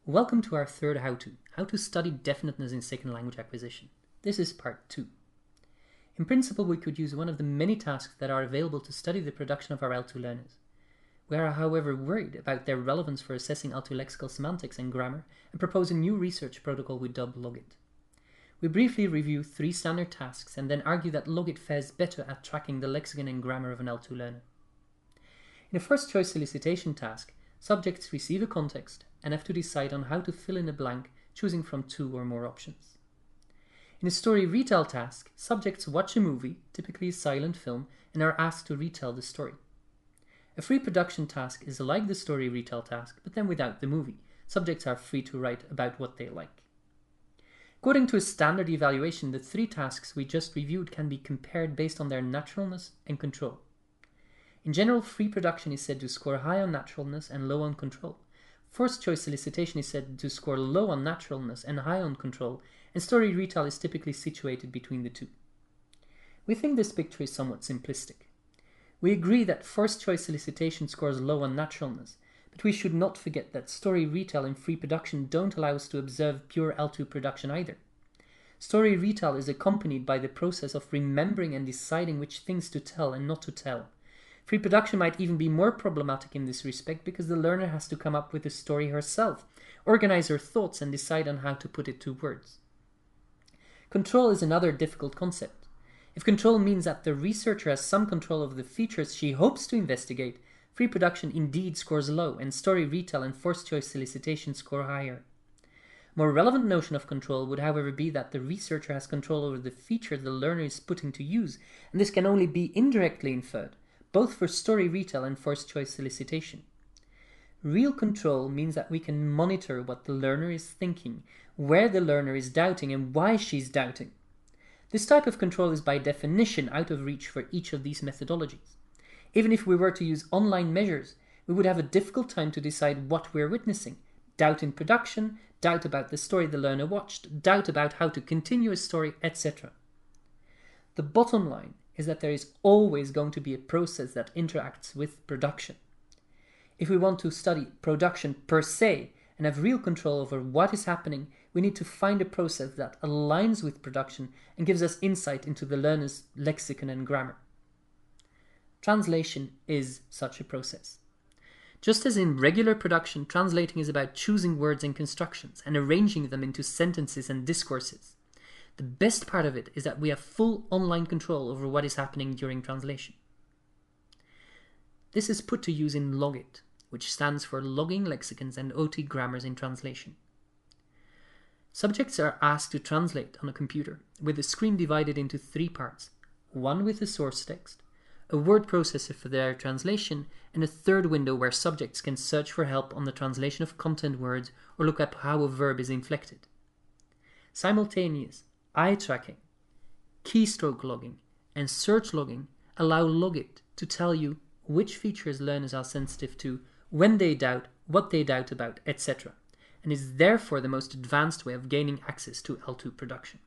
Welcome to our third how to study definiteness in second language acquisition. This is part 2. In principle, we could use one of the many tasks that are available to study the production of our L2 learners. We are, however, worried about their relevance for assessing L2 lexical semantics and grammar and propose a new research protocol we dub Logit. We briefly review 3 standard tasks and then argue that Logit fares better at tracking the lexicon and grammar of an L2 learner. In a first choice solicitation task, subjects receive a context and have to decide on how to fill in a blank, choosing from 2 or more options. In a story retell task, subjects watch a movie, typically a silent film, and are asked to retell the story. A free production task is like the story retell task, but then without the movie. Subjects are free to write about what they like. According to a standard evaluation, the 3 tasks we just reviewed can be compared based on their naturalness and control. In general, free production is said to score high on naturalness and low on control. First choice solicitation is said to score low on naturalness and high on control, and story retell is typically situated between the 2. We think this picture is somewhat simplistic. We agree that first choice solicitation scores low on naturalness, but we should not forget that story retell and free production don't allow us to observe pure L2 production either. Story retell is accompanied by the process of remembering and deciding which things to tell and not to tell. Free production might even be more problematic in this respect because the learner has to come up with the story herself, organize her thoughts and decide on how to put it to words. Control is another difficult concept. If control means that the researcher has some control over the features she hopes to investigate, free production indeed scores low and story retell and first choice solicitation score higher. A more relevant notion of control would however be that the researcher has control over the feature the learner is putting to use, and this can only be indirectly inferred, both for story retell and first choice solicitation. Real control means that we can monitor what the learner is thinking, where the learner is doubting and why she's doubting. This type of control is by definition out of reach for each of these methodologies. Even if we were to use online measures, we would have a difficult time to decide what we're witnessing. Doubt in production, doubt about the story the learner watched, doubt about how to continue a story, etc. The bottom line is that there is always going to be a process that interacts with production. If we want to study production per se and have real control over what is happening, we need to find a process that aligns with production and gives us insight into the learner's lexicon and grammar. Translation is such a process. Just as in regular production, translating is about choosing words and constructions and arranging them into sentences and discourses. The best part of it is that we have full online control over what is happening during translation. This is put to use in Logit, which stands for Logging Lexicons and OT Grammars in Translation. Subjects are asked to translate on a computer, with the screen divided into 3 parts, one with the source text, a word processor for their translation, and a third window where subjects can search for help on the translation of content words or look up how a verb is inflected. Simultaneous eye tracking, keystroke logging, and search logging allow Logit to tell you which features learners are sensitive to, when they doubt, what they doubt about, etc., and is therefore the most advanced way of gaining access to L2 production.